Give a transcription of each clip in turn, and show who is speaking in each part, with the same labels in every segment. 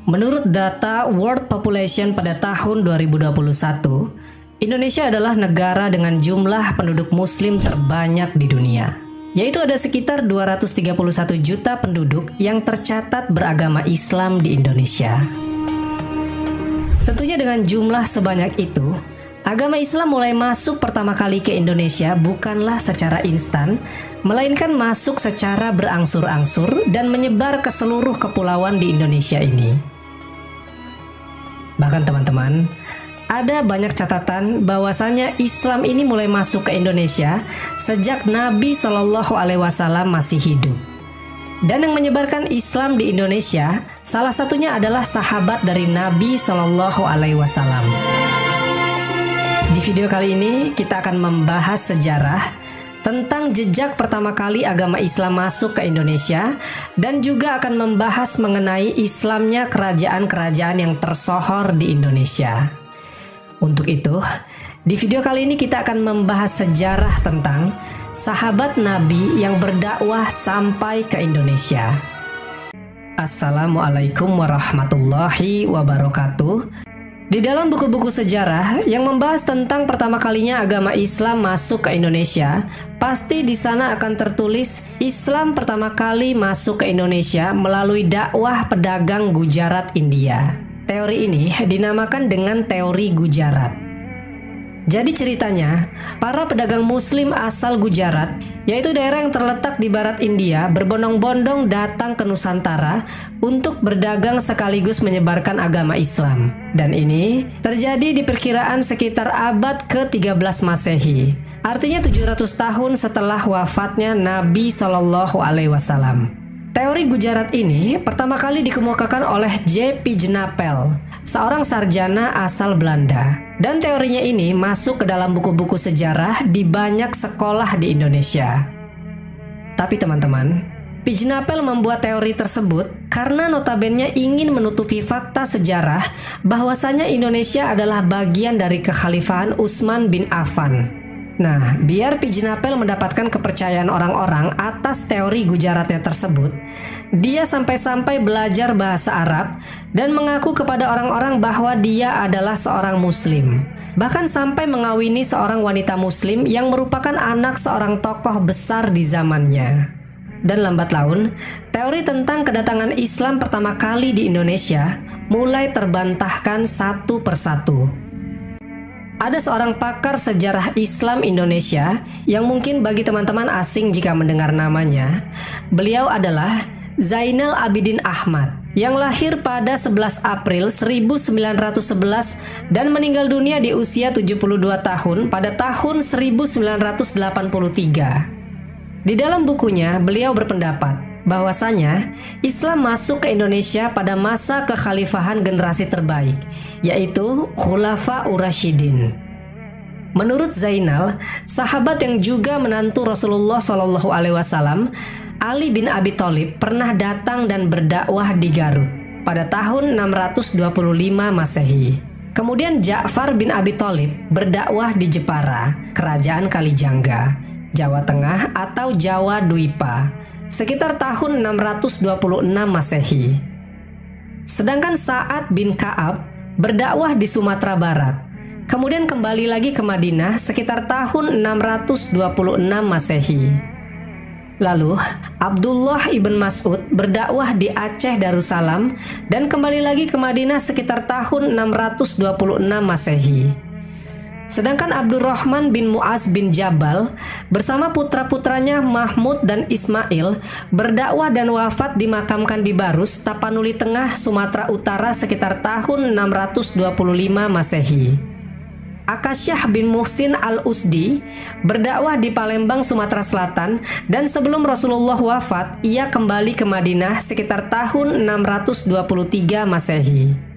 Speaker 1: Menurut data World Population pada tahun 2021, Indonesia adalah negara dengan jumlah penduduk muslim terbanyak di dunia, yaitu ada sekitar 231 juta penduduk yang tercatat beragama Islam di Indonesia. Tentunya dengan jumlah sebanyak itu, agama Islam mulai masuk pertama kali ke Indonesia bukanlah secara instan, melainkan masuk secara berangsur-angsur dan menyebar ke seluruh kepulauan di Indonesia ini. Bahkan teman-teman, ada banyak catatan bahwasanya Islam ini mulai masuk ke Indonesia sejak Nabi Shallallahu Alaihi Wasallam masih hidup. Dan yang menyebarkan Islam di Indonesia, salah satunya adalah sahabat dari Nabi Shallallahu Alaihi Wasallam. Di video kali ini kita akan membahas sejarah tentang jejak pertama kali agama Islam masuk ke Indonesia dan juga akan membahas mengenai Islamnya kerajaan-kerajaan yang tersohor di Indonesia. Untuk itu, di video kali ini kita akan membahas sejarah tentang sahabat Nabi yang berdakwah sampai ke Indonesia. Assalamualaikum warahmatullahi wabarakatuh. Di dalam buku-buku sejarah yang membahas tentang pertama kalinya agama Islam masuk ke Indonesia, pasti di sana akan tertulis Islam pertama kali masuk ke Indonesia melalui dakwah pedagang Gujarat, India. Teori ini dinamakan dengan teori Gujarat. Jadi ceritanya, para pedagang muslim asal Gujarat, yaitu daerah yang terletak di barat India, berbondong-bondong datang ke Nusantara untuk berdagang sekaligus menyebarkan agama Islam. Dan ini terjadi di perkiraan sekitar abad ke-13 Masehi. Artinya 700 tahun setelah wafatnya Nabi Shallallahu Alaihi Wasallam. Teori Gujarat ini pertama kali dikemukakan oleh J.P. Genapel, seorang sarjana asal Belanda. Dan teorinya ini masuk ke dalam buku-buku sejarah di banyak sekolah di Indonesia. Tapi teman-teman, P. Genapel membuat teori tersebut karena notabene ingin menutupi fakta sejarah bahwasanya Indonesia adalah bagian dari kekhalifahan Utsman bin Affan. Nah, biar P. Genapel mendapatkan kepercayaan orang-orang atas teori Gujaratnya tersebut, dia sampai-sampai belajar bahasa Arab dan mengaku kepada orang-orang bahwa dia adalah seorang muslim. Bahkan sampai mengawini seorang wanita muslim yang merupakan anak seorang tokoh besar di zamannya. Dan lambat laun, teori tentang kedatangan Islam pertama kali di Indonesia mulai terbantahkan satu persatu. Ada seorang pakar sejarah Islam Indonesia yang mungkin bagi teman-teman asing jika mendengar namanya. Beliau adalah Zainal Abidin Ahmad yang lahir pada 11 April 1911 dan meninggal dunia di usia 72 tahun pada tahun 1983. Di dalam bukunya, beliau berpendapat bahwasanya Islam masuk ke Indonesia pada masa kekhalifahan generasi terbaik, yaitu Khulafaur Rasyidin. Menurut Zainal, sahabat yang juga menantu Rasulullah Shallallahu Alaihi Wasallam, Ali bin Abi Thalib pernah datang dan berdakwah di Garut pada tahun 625 Masehi. Kemudian Ja'far bin Abi Thalib berdakwah di Jepara, Kerajaan Kalijangga, Jawa Tengah atau Jawa Dwipa, sekitar tahun 626 Masehi. Sedangkan Sa'ad bin Ka'ab berdakwah di Sumatera Barat, kemudian kembali lagi ke Madinah sekitar tahun 626 Masehi. Lalu Abdullah ibn Mas'ud berdakwah di Aceh Darussalam dan kembali lagi ke Madinah sekitar tahun 626 Masehi. Sedangkan Abdurrahman bin Mu'az bin Jabal bersama putra-putranya Mahmud dan Ismail berdakwah dan wafat dimakamkan di Barus, Tapanuli Tengah, Sumatera Utara sekitar tahun 625 Masehi. Akasyah bin Muhsin al-Usdi berdakwah di Palembang, Sumatera Selatan, dan sebelum Rasulullah wafat, ia kembali ke Madinah sekitar tahun 623 Masehi.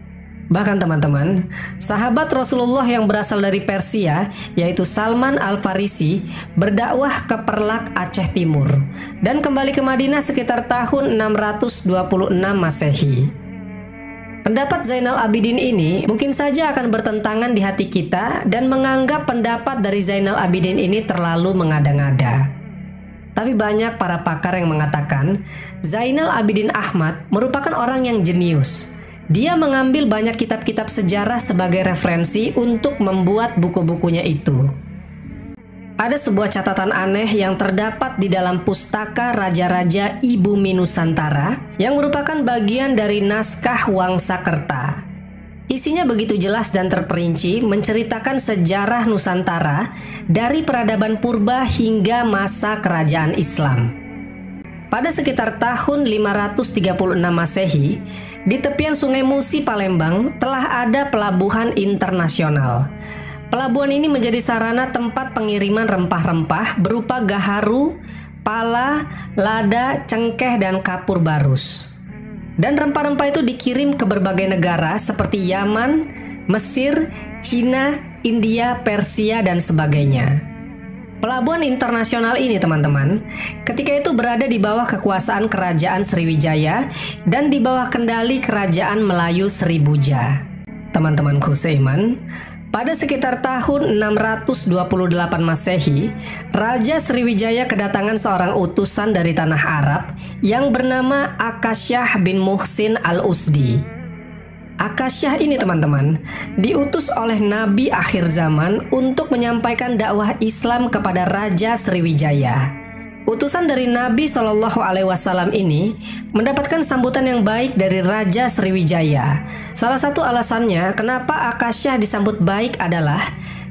Speaker 1: Bahkan teman-teman, sahabat Rasulullah yang berasal dari Persia, yaitu Salman Al-Farisi, berdakwah ke Perlak, Aceh Timur, dan kembali ke Madinah sekitar tahun 626 Masehi. Pendapat Zainal Abidin ini mungkin saja akan bertentangan di hati kita dan menganggap pendapat dari Zainal Abidin ini terlalu mengada-ngada. Tapi banyak para pakar yang mengatakan Zainal Abidin Ahmad merupakan orang yang jenius. Dia mengambil banyak kitab-kitab sejarah sebagai referensi untuk membuat buku-bukunya itu. Ada sebuah catatan aneh yang terdapat di dalam Pustaka Raja-Raja Ibumi Nusantara yang merupakan bagian dari naskah Wangsakerta. Isinya begitu jelas dan terperinci menceritakan sejarah Nusantara dari peradaban purba hingga masa kerajaan Islam. Pada sekitar tahun 536 Masehi, di tepian Sungai Musi, Palembang, telah ada pelabuhan internasional. Pelabuhan ini menjadi sarana tempat pengiriman rempah-rempah berupa gaharu, pala, lada, cengkeh, dan kapur barus. Dan rempah-rempah itu dikirim ke berbagai negara seperti Yaman, Mesir, Cina, India, Persia, dan sebagainya. Pelabuhan internasional ini, teman-teman, ketika itu berada di bawah kekuasaan Kerajaan Sriwijaya dan di bawah kendali Kerajaan Melayu Sribuja. Teman-temanku seiman, pada sekitar tahun 628 Masehi, Raja Sriwijaya kedatangan seorang utusan dari tanah Arab yang bernama Akasyah bin Muhsin al-Usdi. Akasyah ini, teman-teman, diutus oleh Nabi akhir zaman untuk menyampaikan dakwah Islam kepada Raja Sriwijaya. Utusan dari Nabi Shallallahu Alaihi Wasallam ini mendapatkan sambutan yang baik dari Raja Sriwijaya. Salah satu alasannya kenapa Akasyah disambut baik adalah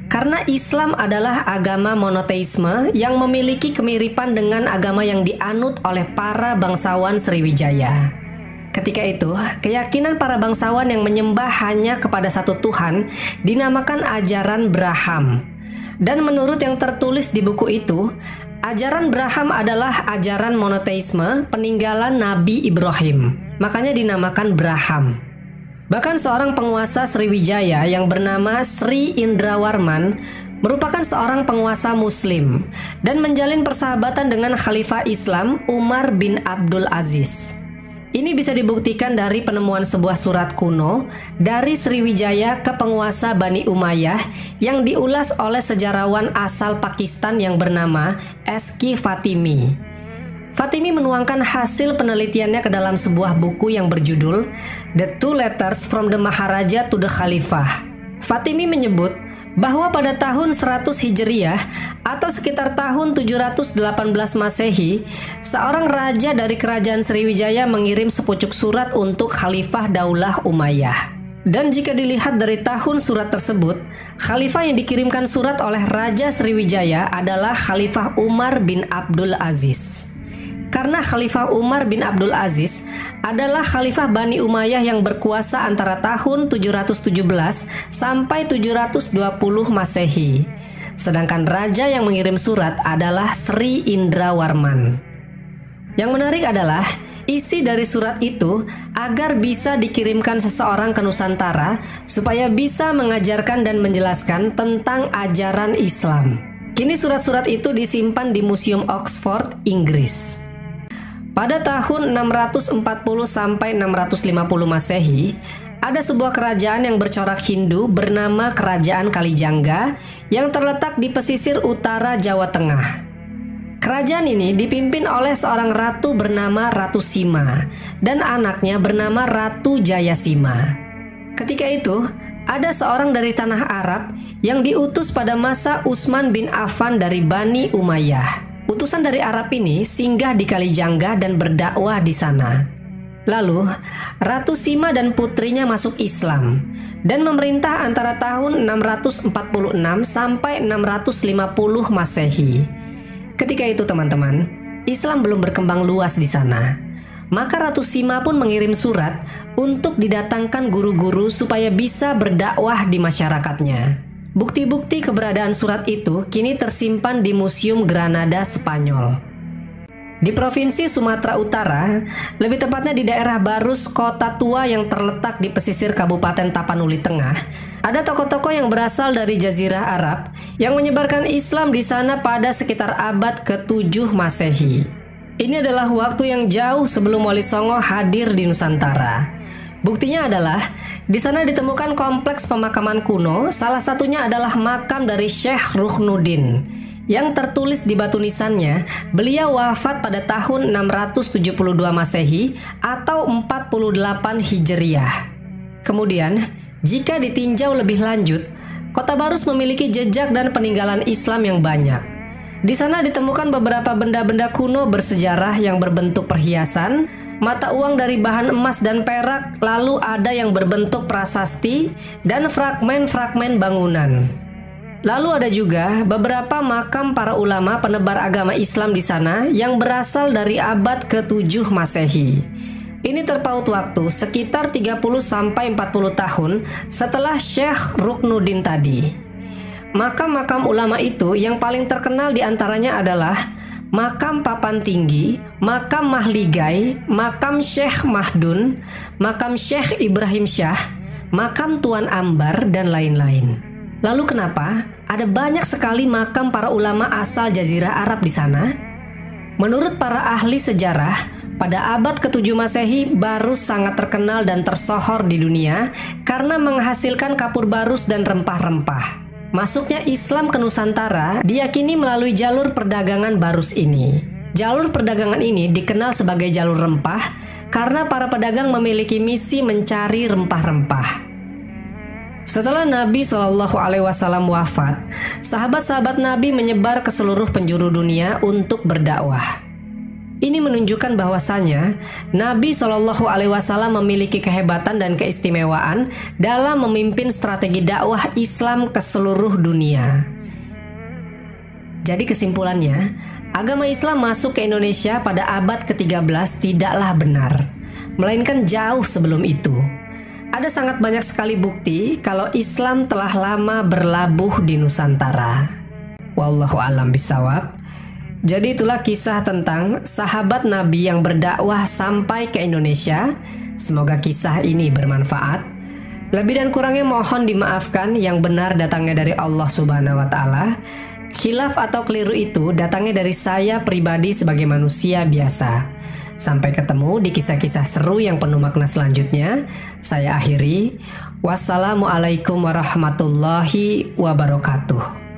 Speaker 1: karena Islam adalah agama monoteisme yang memiliki kemiripan dengan agama yang dianut oleh para bangsawan Sriwijaya. Ketika itu, keyakinan para bangsawan yang menyembah hanya kepada satu Tuhan dinamakan ajaran Braham. Dan menurut yang tertulis di buku itu, ajaran Braham adalah ajaran monoteisme peninggalan Nabi Ibrahim. Makanya dinamakan Braham. Bahkan seorang penguasa Sriwijaya yang bernama Sri Indrawarman merupakan seorang penguasa Muslim dan menjalin persahabatan dengan Khalifah Islam Umar bin Abdul Aziz. Ini bisa dibuktikan dari penemuan sebuah surat kuno dari Sriwijaya ke penguasa Bani Umayyah yang diulas oleh sejarawan asal Pakistan yang bernama Eski Fatimi. Fatimi menuangkan hasil penelitiannya ke dalam sebuah buku yang berjudul The Two Letters from the Maharaja to the Khalifah. Fatimi menyebut bahwa pada tahun 100 Hijriah atau sekitar tahun 718 Masehi, seorang raja dari kerajaan Sriwijaya mengirim sepucuk surat untuk Khalifah Daulah Umayyah. Dan jika dilihat dari tahun surat tersebut, Khalifah yang dikirimkan surat oleh Raja Sriwijaya adalah Khalifah Umar bin Abdul Aziz. Karena Khalifah Umar bin Abdul Aziz adalah Khalifah Bani Umayyah yang berkuasa antara tahun 717 sampai 720 Masehi. Sedangkan raja yang mengirim surat adalah Sri Indrawarman. Yang menarik adalah isi dari surat itu agar bisa dikirimkan seseorang ke Nusantara supaya bisa mengajarkan dan menjelaskan tentang ajaran Islam. Kini surat-surat itu disimpan di Museum Oxford, Inggris. Pada tahun 640 sampai 650 Masehi, ada sebuah kerajaan yang bercorak Hindu bernama Kerajaan Kalijangga yang terletak di pesisir utara Jawa Tengah. Kerajaan ini dipimpin oleh seorang ratu bernama Ratu Sima dan anaknya bernama Ratu Jayasima. Ketika itu, ada seorang dari tanah Arab yang diutus pada masa Utsman bin Affan dari Bani Umayyah. Utusan dari Arab ini singgah di Kalijangga dan berdakwah di sana. Lalu, Ratu Sima dan putrinya masuk Islam dan memerintah antara tahun 646 sampai 650 Masehi. Ketika itu, teman-teman, Islam belum berkembang luas di sana. Maka Ratu Sima pun mengirim surat untuk didatangkan guru-guru supaya bisa berdakwah di masyarakatnya. Bukti-bukti keberadaan surat itu kini tersimpan di Museum Granada, Spanyol. Di Provinsi Sumatera Utara, lebih tepatnya di daerah Barus, Kota Tua yang terletak di pesisir Kabupaten Tapanuli Tengah, ada tokoh-tokoh yang berasal dari Jazirah Arab yang menyebarkan Islam di sana pada sekitar abad ke-7 Masehi. Ini adalah waktu yang jauh sebelum Wali Songo hadir di Nusantara. Buktinya adalah di sana ditemukan kompleks pemakaman kuno, salah satunya adalah makam dari Syekh Ruhnuddin. Yang tertulis di batu nisannya, beliau wafat pada tahun 672 Masehi atau 48 Hijriah. Kemudian, jika ditinjau lebih lanjut, Kota Barus memiliki jejak dan peninggalan Islam yang banyak. Di sana ditemukan beberapa benda-benda kuno bersejarah yang berbentuk perhiasan, mata uang dari bahan emas dan perak, lalu ada yang berbentuk prasasti dan fragmen-fragmen bangunan. Lalu ada juga beberapa makam para ulama penebar agama Islam di sana yang berasal dari abad ke-7 Masehi. Ini terpaut waktu sekitar 30-40 tahun setelah Syekh Ruknuddin tadi. Makam-makam ulama itu yang paling terkenal diantaranya adalah makam Papan Tinggi, makam Mahligai, makam Syekh Mahdun, makam Syekh Ibrahim Syah, makam Tuan Ambar, dan lain-lain. Lalu kenapa ada banyak sekali makam para ulama asal Jazirah Arab di sana? Menurut para ahli sejarah, pada abad ke-7 Masehi, Barus sangat terkenal dan tersohor di dunia karena menghasilkan kapur barus dan rempah-rempah. Masuknya Islam ke Nusantara diyakini melalui jalur perdagangan barus ini. Jalur perdagangan ini dikenal sebagai jalur rempah karena para pedagang memiliki misi mencari rempah-rempah. Setelah Nabi SAW wafat, sahabat-sahabat Nabi menyebar ke seluruh penjuru dunia untuk berdakwah. Ini menunjukkan bahwasanya Nabi SAW memiliki kehebatan dan keistimewaan dalam memimpin strategi dakwah Islam ke seluruh dunia. Jadi kesimpulannya, agama Islam masuk ke Indonesia pada abad ke-13 tidaklah benar, melainkan jauh sebelum itu. Ada sangat banyak sekali bukti kalau Islam telah lama berlabuh di Nusantara. Wallahu a'lam bishawab. Jadi itulah kisah tentang sahabat Nabi yang berdakwah sampai ke Indonesia. Semoga kisah ini bermanfaat. Lebih dan kurangnya mohon dimaafkan, yang benar datangnya dari Allah Subhanahu wa Ta'ala. Khilaf atau keliru itu datangnya dari saya pribadi sebagai manusia biasa. Sampai ketemu di kisah-kisah seru yang penuh makna selanjutnya. Saya akhiri. Wassalamualaikum warahmatullahi wabarakatuh.